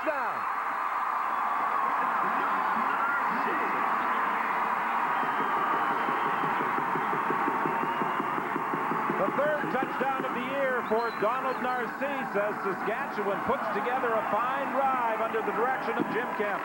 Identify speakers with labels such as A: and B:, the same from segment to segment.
A: touchdown. The third touchdown of the year for Donald Narcisse as Saskatchewan puts together a fine drive under the direction of Jim Kemp.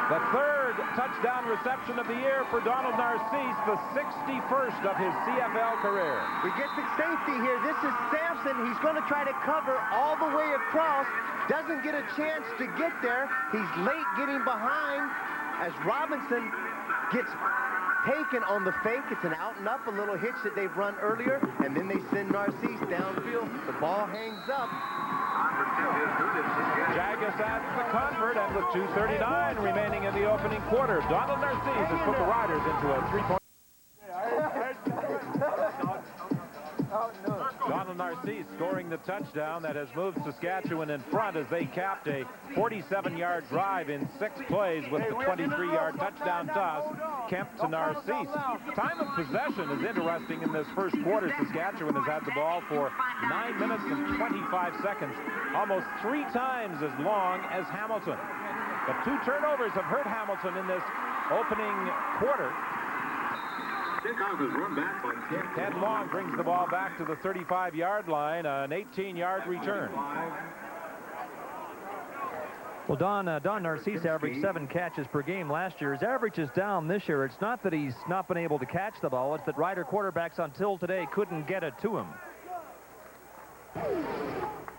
A: The third touchdown reception of the year for Donald Narcisse, the 61st of his CFL career.
B: We get the safety here. This is Sampson. He's going to try to cover all the way across. Doesn't get a chance to get there. He's late getting behind as Robinson gets taken on the fake. It's an out and up, a little hitch that they've run earlier, and then they send Narcisse downfield. The ball hangs up.
A: Jagus adds the convert, and with 2:39 remaining in the opening quarter, Donald Narcisse has put the Riders into a three-point. Donald Narcisse scoring the touchdown that has moved Saskatchewan in front as they capped a 47-yard drive in 6 plays with the 23-yard touchdown toss. Kemp to Narcisse. Time of possession is interesting in this first quarter. Saskatchewan has had the ball for 9 minutes and 25 seconds, almost 3 times as long as Hamilton. But 2 turnovers have hurt Hamilton in this opening quarter. Ted Long brings the ball back to the 35-yard line, an 18-yard return.
C: Well, Don Narcisse averaged 7 catches per game last year. His average is down this year. It's not that he's not been able to catch the ball. It's that Rider quarterbacks until today couldn't get it to him.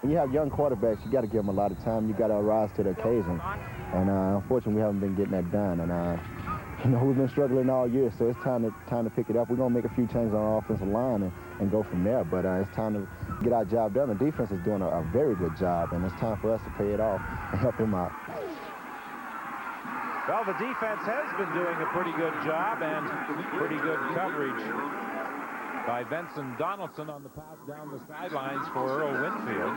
D: When you have young quarterbacks, you got to give them a lot of time. You got to rise to the occasion. And unfortunately, we haven't been getting that done. And you know, we've been struggling all year, so it's time to pick it up. We're going to make a few changes on our offensive line and go from there. But it's time to get our job done. The defense is doing a very good job, and it's time for us to pay it off and help him out.
A: Well, the defense has been doing a pretty good job and pretty good coverage by Vincent Donaldson on the pass down the sidelines for Earl Winfield.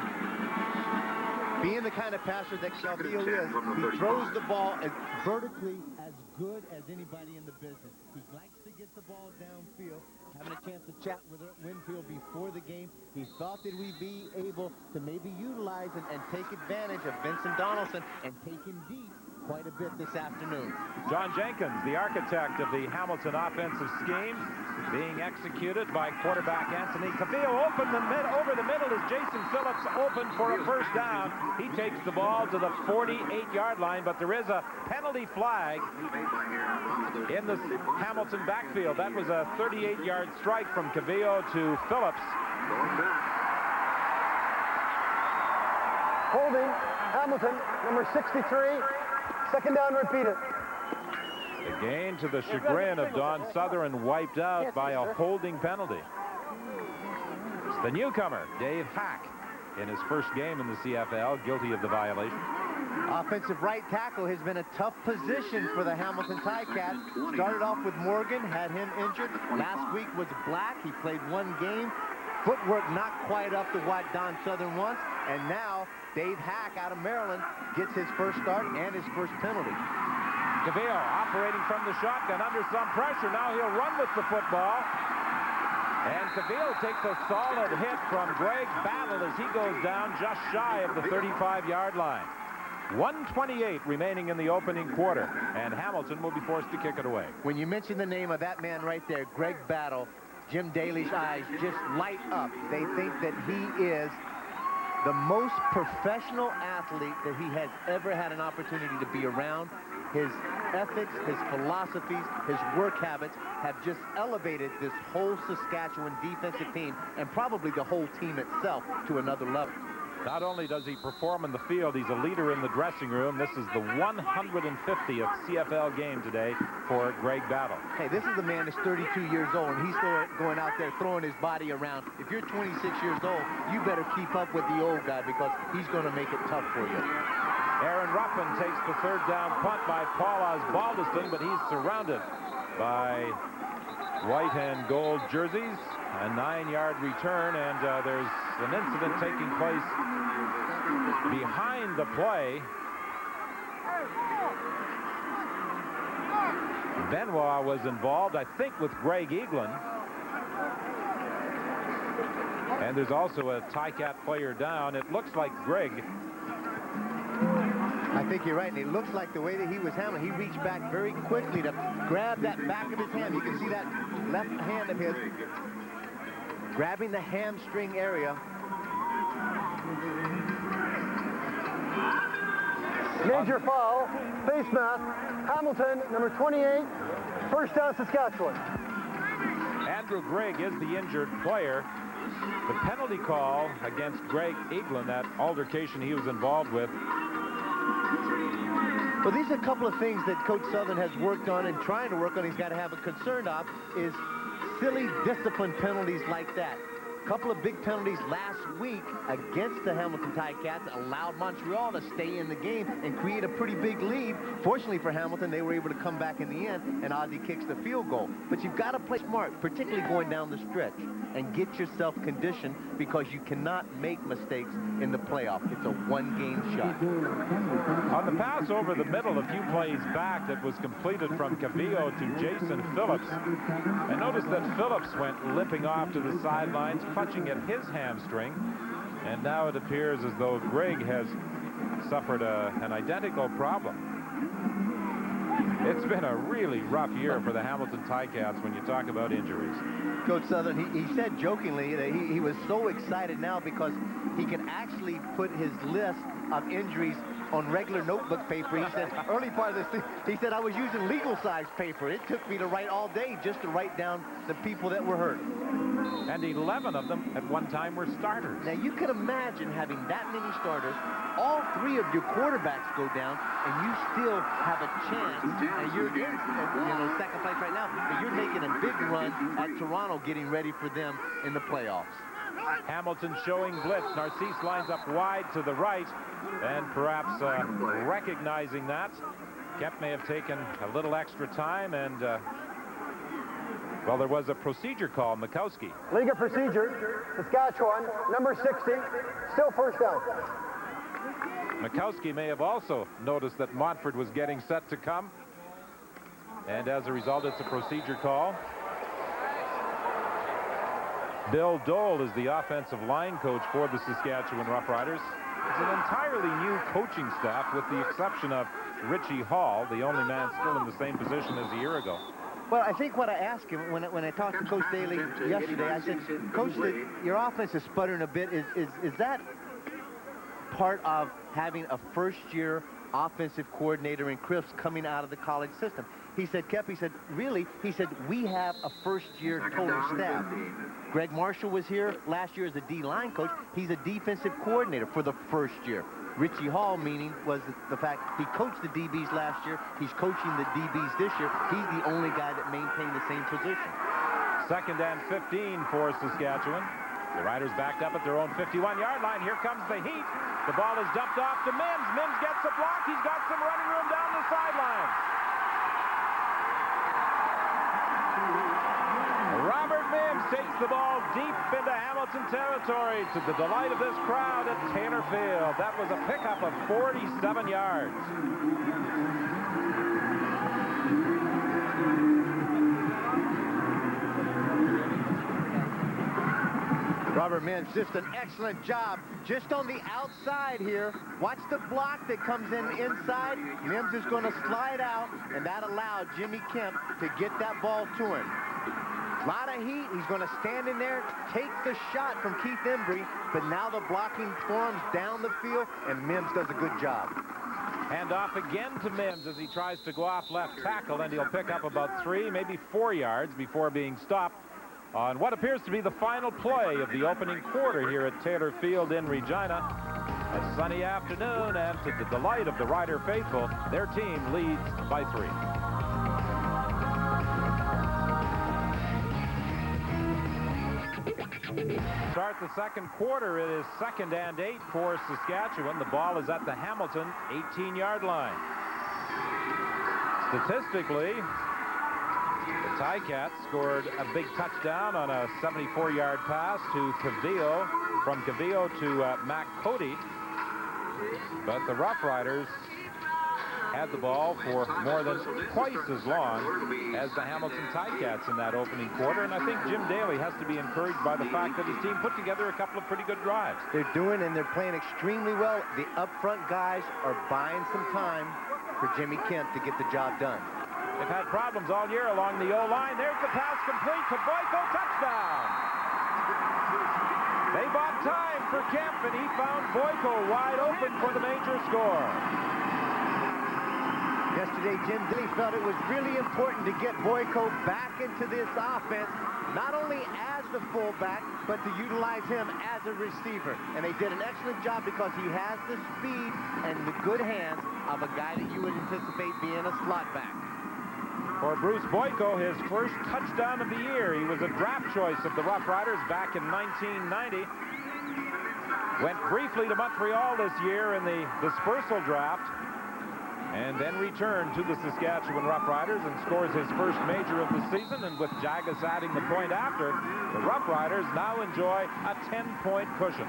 B: Being the kind of passer that Calvillo is, he throws the ball as vertically as good as anybody in the business. He likes to get the ball downfield. Having a chance to chat with Winfield before the game, he thought that we'd be able to maybe utilize and take advantage of Vincent Donaldson and take him deep quite a bit this afternoon.
A: John Jenkins, the architect of the Hamilton offensive scheme, being executed by quarterback Anthony Cavillo. Over the middle is Jason Phillips, open for a first down. He takes the ball to the 48-yard line, but there is a penalty flag in the Hamilton backfield. That was a 38-yard strike from Cavillo to Phillips.
E: Holding Hamilton, number 63. Second down, repeated.
A: The gain to the chagrin of Don Sutherland wiped out by a holding penalty. It's the newcomer, Dave Hack, in his first game in the CFL, guilty of the violation.
B: Offensive right tackle has been a tough position for the Hamilton Ticats. Started off with Morgan, had him injured. Last week was Black. He played 1 game. Footwork not quite up to what Don Southern wants. And now Dave Hack out of Maryland gets his first start and his first penalty.
A: Cavillo operating from the shotgun under some pressure. Now he'll run with the football. And Cavillo takes a solid hit from Greg Battle as he goes down just shy of the 35-yard line. 1:28 remaining in the opening quarter, and Hamilton will be forced to kick it away.
B: When you mention the name of that man right there, Greg Battle, Jim Daly's eyes just light up. They think that he is the most professional athlete that he has ever had an opportunity to be around. His ethics, his philosophies, his work habits have just elevated this whole Saskatchewan defensive team and probably the whole team itself to another level.
A: Not only does he perform in the field, he's a leader in the dressing room. This is the 150th CFL game today for Greg Battle.
B: Hey, this is a man that's 32 years old, and he's going out there throwing his body around. If you're 26 years old, you better keep up with the old guy because he's going to make it tough for you.
A: Aaron Ruffin takes the third down punt by Paul Osbaldiston, but he's surrounded by white and gold jerseys. A 9-yard return, and there's an incident taking place behind the play. Benoit was involved, I think, with Greg Eaglin. And there's also a Ticat player down. It looks like Greg.
B: I think you're right, and it looks like the way that he was handling, he reached back very quickly to grab that back of his hand. You can see that left hand of his grabbing the hamstring area.
E: Major foul, face mask, Hamilton, number 28, first down, Saskatchewan.
A: Andrew Gregg is the injured player. The penalty call against Greg Eaglin, that altercation he was involved with.
B: Well, these are a couple of things that Coach Southern has worked on and trying to work on. He's got to have a concern of is silly discipline penalties like that. A couple of big penalties last week against the Hamilton Ticats allowed Montreal to stay in the game and create a pretty big lead. Fortunately for Hamilton, they were able to come back in the end, and Ozzie kicks the field goal. But you've got to play smart, particularly going down the stretch, and get yourself conditioned because you cannot make mistakes in the playoff. It's a one-game shot.
A: On the pass over the middle, a few plays back that was completed from Cavillo to Jason Phillips. And notice that Phillips went limping off to the sidelines, clutching at his hamstring. And now it appears as though Greg has suffered an identical problem. It's been a really rough year for the Hamilton Ticats when you talk about injuries.
B: Coach Southern, he said jokingly that he was so excited now because he can actually put his list of injuries on regular notebook paper. He said, early part of this thing, he said, I was using legal-size paper. It took me to write all day just to write down the people that were hurt.
A: And 11 of them at one time were starters.
B: Now, you can imagine having that many starters, all three of your quarterbacks go down, and you still have a chance. And you're in second place right now, but you're making a big run at Toronto, getting ready for them in the playoffs.
A: Hamilton showing blitz. Narcisse lines up wide to the right, and perhaps recognizing that, Kemp may have taken a little extra time, and well, there was a procedure call, Mikowski.
E: Legal procedure, Saskatchewan, number 60, still first down.
A: Mikowski may have also noticed that Montford was getting set to come, and as a result, it's a procedure call. Bill Dole is the offensive line coach for the Saskatchewan Roughriders. It's an entirely new coaching staff with the exception of Richie Hall, the only man still in the same position as a year ago.
B: Well, I think what I asked him when I talked to Coach Daly yesterday, I said, Coach, your offense is sputtering a bit. Is that part of having a first-year offensive coordinator in Cripps coming out of the college system? He said, Kep, he said, really? He said, we have a first-year total staff. Greg Marshall was here last year as a D-line coach. He's a defensive coordinator for the first year. Richie Hall, meaning, was the fact he coached the DBs last year. He's coaching the DBs this year. He's the only guy that maintained the same position.
A: 2nd and 15 for Saskatchewan. The Riders backed up at their own 51-yard line. Here comes the heat. The ball is dumped off to Mims. Mims gets a block. He's got some running room down the sideline. Robert Mims takes the ball deep into Hamilton territory to the delight of this crowd at Taylor Field. That was a pickup of 47 yards.
B: Robert Mims, just an excellent job. Just on the outside here. Watch the block that comes in inside. Mims is going to slide out, and that allowed Jimmy Kemp to get that ball to him. A lot of heat. He's going to stand in there, take the shot from Keith Embry, but now the blocking forms down the field, and Mims does a good job.
A: Hand off again to Mims as he tries to go off left tackle, and he'll pick up about 3, maybe 4 yards before being stopped on what appears to be the final play of the opening quarter here at Taylor Field in Regina. A sunny afternoon, and to the delight of the Rider faithful, their team leads by 3. Start the second quarter. It is 2nd and 8 for Saskatchewan. The ball is at the Hamilton 18-yard line. Statistically, the Ticats scored a big touchdown on a 74-yard pass to Cavillo, from Cavillo to Mac Cody. But the Roughriders had the ball for more than twice as long as the Hamilton Ticats in that opening quarter. And I think Jim Daly has to be encouraged by the fact that his team put together a couple of pretty good drives.
B: They're doing, and they're playing extremely well. The up-front guys are buying some time for Jimmy Kemp to get the job done.
A: They've had problems all year along the O-line. There's the pass complete to Boyko. Touchdown! They bought time for Kemp, and he found Boyko wide open for the major score.
B: Yesterday, Jim Daly felt it was really important to get Boyko back into this offense, not only as the fullback, but to utilize him as a receiver. And they did an excellent job because he has the speed and the good hands of a guy that you would anticipate being a slot back.
A: For Bruce Boyko, his first touchdown of the year. He was a draft choice of the Roughriders back in 1990. Went briefly to Montreal this year in the dispersal draft, and then returned to the Saskatchewan Roughriders and scores his first major of the season. And with Jagus adding the point after, the Roughriders now enjoy a 10-point cushion.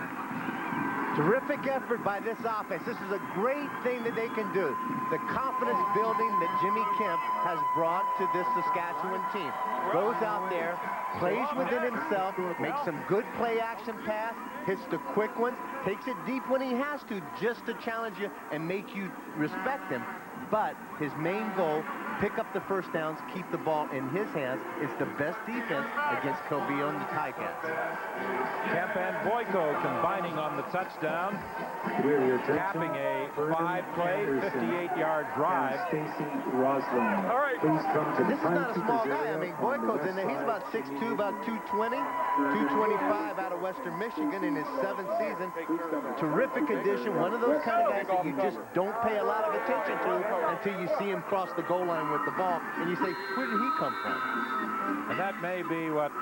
B: Terrific effort by this offense. This is a great thing that they can do. The confidence building that Jimmy Kemp has brought to this Saskatchewan team. Goes out there, plays within himself, makes some good play action pass, hits the quick ones, takes it deep when he has to, just to challenge you and make you respect him. But his main goal, pick up the first downs, keep the ball in his hands. It's the best defense against Calvillo and the Ticats.
A: Kemp and Boyko combining on the touchdown, capping a 5-play, 58-yard drive.
B: All right. This is not a small guy. I mean, Boyko's in there. He's about 6'2", about 220, 225 out of Western Michigan in his 7th season. Terrific addition. One of those kind of guys that you just don't pay a lot of attention to until you see him cross the goal line with the ball, and you say, where did he come from?
A: And that may be what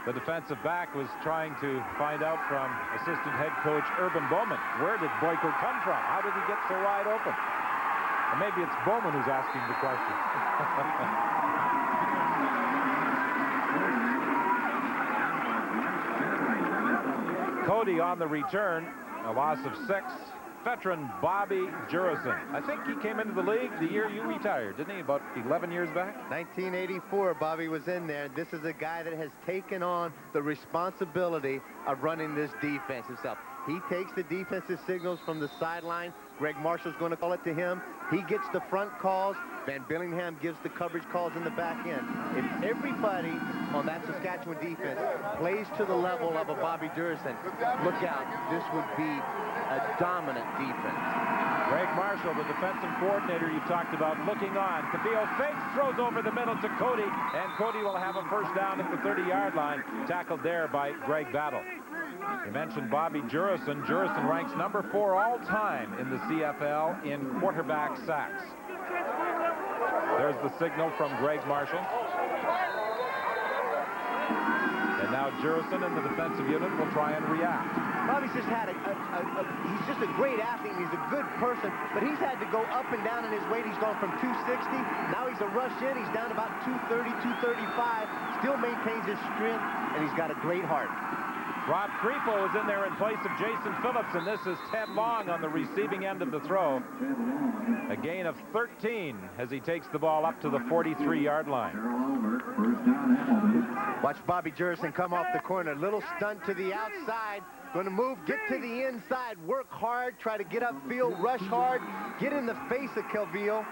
A: the defensive back was trying to find out from assistant head coach Urban Bowman. Where did Boyko come from? How did he get so wide open? Or maybe it's Bowman who's asking the question. Cody on the return, a loss of 6. Veteran Bobby Jurison. I think he came into the league the year you retired, didn't he? About 11 years back?
B: 1984, Bobby was in there. This is a guy that has taken on the responsibility of running this defense himself. He takes the defensive signals from the sideline. Greg Marshall's going to call it to him. He gets the front calls. Van Billingham gives the coverage calls in the back end. If everybody on that Saskatchewan defense plays to the level of a Bobby Jurison, look out. This would be a dominant defense.
A: Greg Marshall, the defensive coordinator you talked about, looking on. Cabillo fakes, throws over the middle to Cody, and Cody will have a first down at the 30-yard line, tackled there by Greg Battle. You mentioned Bobby Jurison. Jurison ranks number 4 all-time in the CFL in quarterback sacks. There's the signal from Greg Marshall. And now Jurison and the defensive unit will try and react.
B: Bobby's just had he's just a great athlete, and he's a good person, but he's had to go up and down in his weight. He's gone from 260, now he's a rush in, he's down about 230, 235, still maintains his strength, and he's got a great heart.
A: Rob Creepo is in there in place of Jason Phillips, and this is Ted Long on the receiving end of the throw. A gain of 13 as he takes the ball up to the 43-yard line.
B: Watch Bobby Jurison come off the corner. Little stunt to the outside. Going to move, get to the inside, work hard, try to get upfield, rush hard, get in the face of Calvillo.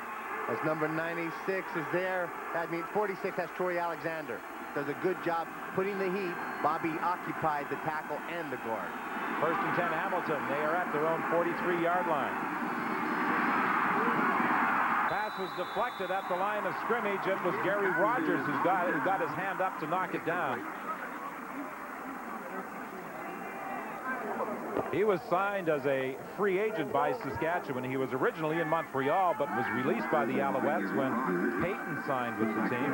B: As number 96 is there. That means 46 has Troy Alexander. Does a good job putting the heat. Bobby occupied the tackle and the guard.
A: First and 10 Hamilton. They are at their own 43-yard line. Pass was deflected at the line of scrimmage. It was Gary Rogers who got his hand up to knock it down. He was signed as a free agent by Saskatchewan. He was originally in Montreal, but was released by the Alouettes when Peyton signed with the team.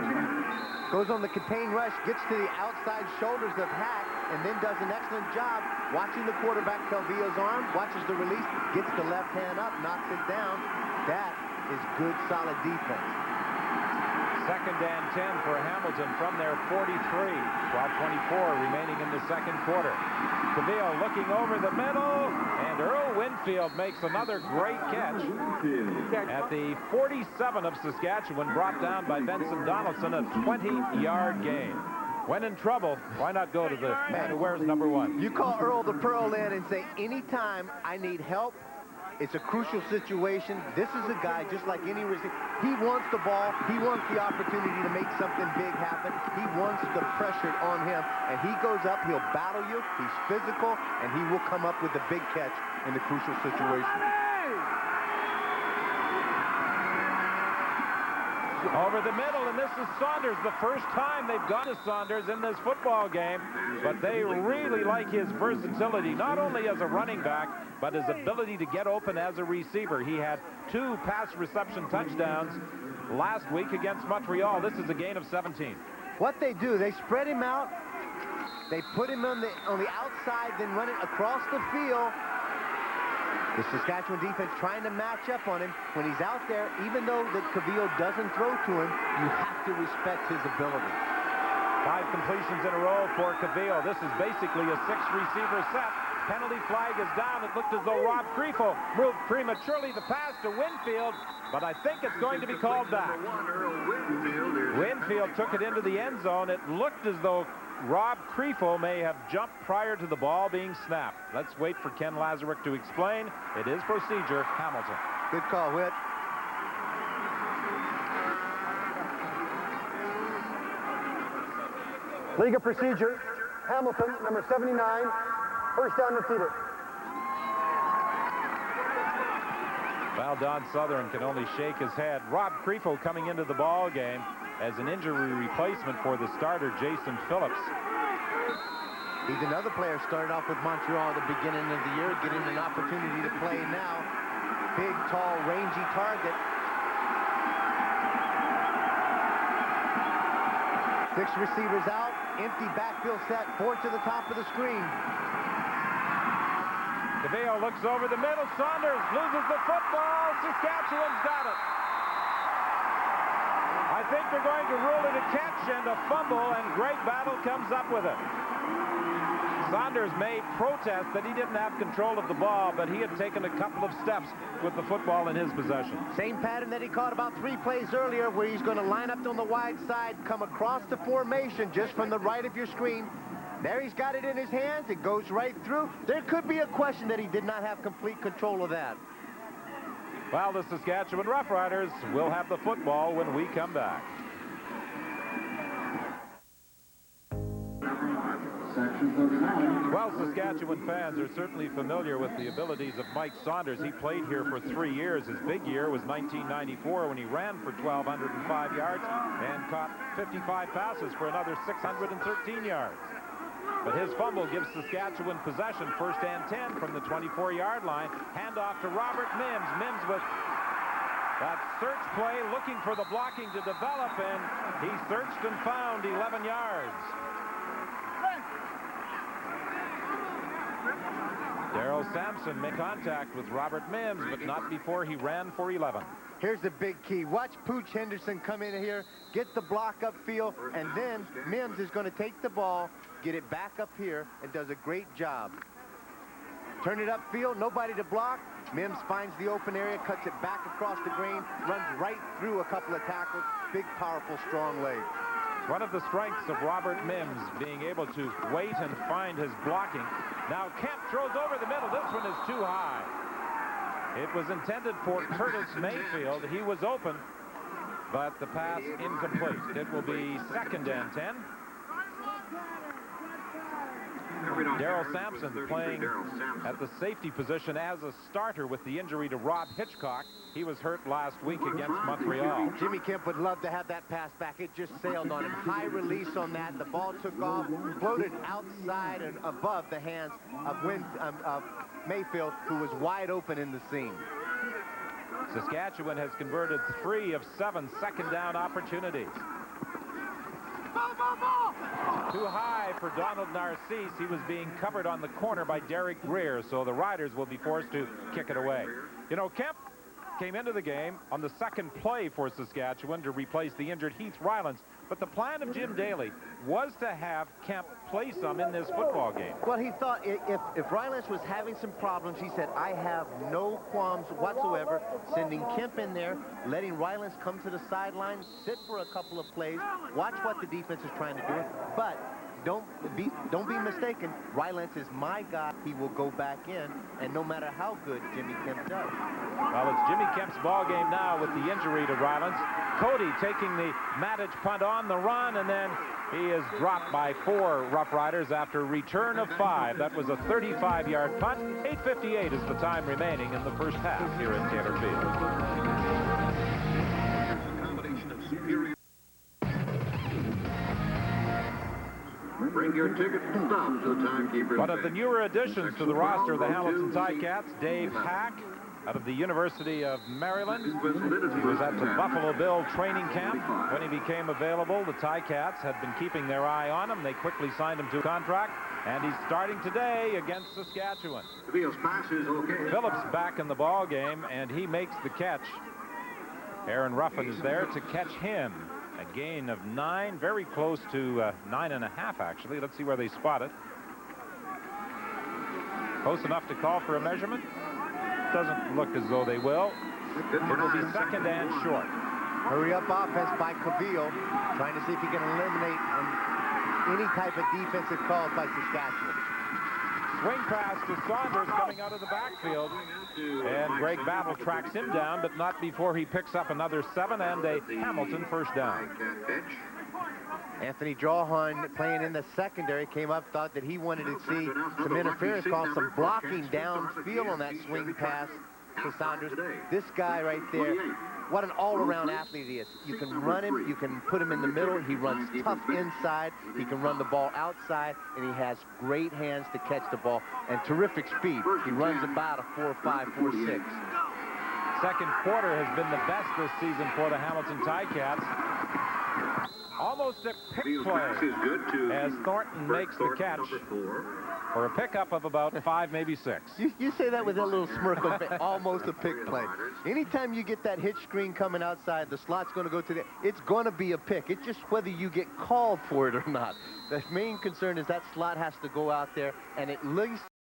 B: Goes on the contain rush, gets to the outside shoulders of Hack, and then does an excellent job watching the quarterback Calvillo's arm, watches the release, gets the left hand up, knocks it down. That is good, solid defense.
A: Second and 10 for Hamilton from their 43. 12:24 remaining in the second quarter. Cavillo looking over the middle, and Earl Winfield makes another great catch at the 47 of Saskatchewan, brought down by Benson Donaldson, a 20-yard gain. When in trouble, why not go to the man who wears number 1?
B: You call Earl the Pearl in and say, anytime I need help, it's a crucial situation. This is a guy just like any receiver. He wants the ball. He wants the opportunity to make something big happen. He wants the pressure on him, and he goes up. He'll battle you. He's physical, and he will come up with the big catch in the crucial situation.
A: Over the middle, and this is Saunders. The first time they've gone to Saunders in this football game, but they really like his versatility, not only as a running back, but his ability to get open as a receiver. He had 2 pass reception touchdowns last week against Montreal. This is a gain of 17.
B: What they do, they spread him out. They put him on the outside, then run it across the field. The Saskatchewan defense trying to match up on him. When he's out there, even though the Cavillo doesn't throw to him, you have to respect his ability.
A: 5 completions in a row for Cavillo. This is basically a 6-receiver set. Penalty flag is down. It looked as though Rob Creefel moved prematurely. The pass to Winfield, but I think it's going to be called back. Winfield took it into the end zone. It looked as though Rob Creefel may have jumped prior to the ball being snapped. Let's wait for Ken Lazarick to explain. It is procedure, Hamilton.
B: Good call, Whit.
E: League of procedure. Hamilton, number 79. First down repeated.
A: Well, Don Southern can only shake his head. Rob Creefel coming into the ball game as an injury replacement for the starter, Jason Phillips.
B: He's another player started off with Montreal at the beginning of the year, getting an opportunity to play now. Big, tall, rangy target. 6 receivers out, empty backfield set, 4 to the top of the screen.
A: Cavillo looks over the middle. Saunders loses the football. Saskatchewan's got it. I think they're going to rule it a catch and a fumble, and Greg Battle comes up with it. Saunders may protest that he didn't have control of the ball, but he had taken a couple of steps with the football in his possession.
B: Same pattern that he caught about 3 plays earlier, where he's going to line up on the wide side, come across the formation just from the right of your screen. There he's got it in his hands. It goes right through. There could be a question that he did not have complete control of that.
A: Well, the Saskatchewan Roughriders will have the football when we come back. Well, Saskatchewan fans are certainly familiar with the abilities of Mike Saunders. He played here for 3 years. His big year was 1994 when he ran for 1,205 yards and caught 55 passes for another 613 yards. But his fumble gives Saskatchewan possession, first and 10 from the 24-yard line. Handoff to Robert Mims. Mims with that search play, looking for the blocking to develop, and he searched and found 11 yards. Darrell Sampson made contact with Robert Mims, but not before he ran for 11.
B: Here's the big key. Watch Pooch Henderson come in here, get the block upfield, and then Mims is going to take the ball, get it back up here, and does a great job. Turn it upfield, nobody to block. Mims finds the open area, cuts it back across the green, runs right through a couple of tackles. Big, powerful, strong leg.
A: One of the strengths of Robert Mims, being able to wait and find his blocking. Now Kemp throws over the middle. This one is too high. It was intended for Curtis Mayfield. He was open, but the pass incomplete. It will be second and 10. Darrell Sampson playing at the safety position as a starter with the injury to Rob Hitchcock. He was hurt last week against Montreal.
B: Jimmy Kemp would love to have that pass back. It just sailed on him. High release on that. The ball took off, floated outside and above the hands of Mayfield, who was wide open in the seam.
A: Saskatchewan has converted 3 of 7 second down opportunities. Too high for Donald Narcisse. He was being covered on the corner by Derek Greer, so the Riders will be forced to kick it away. You know, Kemp came into the game on the second play for Saskatchewan to replace the injured Heath Rylance. But the plan of Jim Daly was to have Kemp play some in this football game.
B: Well, he thought if Rylance was having some problems, he said, I have no qualms whatsoever sending Kemp in there, letting Rylance come to the sideline, sit for a couple of plays, watch what the defense is trying to do. But don't be mistaken. Rylance is my guy. He will go back in, and no matter how good Jimmy Kemp does.
A: Well, it's Jimmy Kemp's ball game now with the injury to Rylance. Cody taking the Matic punt on the run, and then he is dropped by 4 Roughriders after return of 5. That was a 35-yard punt. 8:58 is the time remaining in the first half here at Taylor Field.
F: Bring your ticket to stop so timekeepers.
A: One of the newer additions to the roster of the Hamilton Ticats, Dave Hack, out of the University of Maryland. He was at the Buffalo Bill training camp when he became available. The Ticats had been keeping their eye on him. They quickly signed him to a contract, and he's starting today against Saskatchewan. Phillips back in the ball game, and he makes the catch. Aaron Ruffin is there to catch him. A gain of 9, very close to 9.5, actually. Let's see where they spot it. Close enough to call for a measurement. Doesn't look as though they will. It will be second and short.
B: Hurry up offense by Cavill, trying to see if he can eliminate any type of defensive calls by Saskatchewan.
A: Swing pass to Saunders coming out of the backfield. And Greg Battle tracks him down, but not before he picks up another 7 and a Hamilton first down.
B: Anthony Drawhorn, playing in the secondary, came up, thought that he wanted to see some interference calls, some blocking downfield on that swing pass to Saunders. This guy right there, what an all-around athlete he is. You can run him, you can put him in the middle, he runs tough inside, he can run the ball outside, and he has great hands to catch the ball and terrific speed. He runs about a 4.5, 4.6.
A: Second quarter has been the best this season for the Hamilton Ticats. Almost a pick play as Thornton makes the catch for a pickup of about 5, maybe 6.
B: You say that with a little smirk on face. Almost a pick play. Anytime you get that hitch screen coming outside, the slot's going to go to the... It's going to be a pick. It's just whether you get called for it or not. The main concern is that slot has to go out there and at least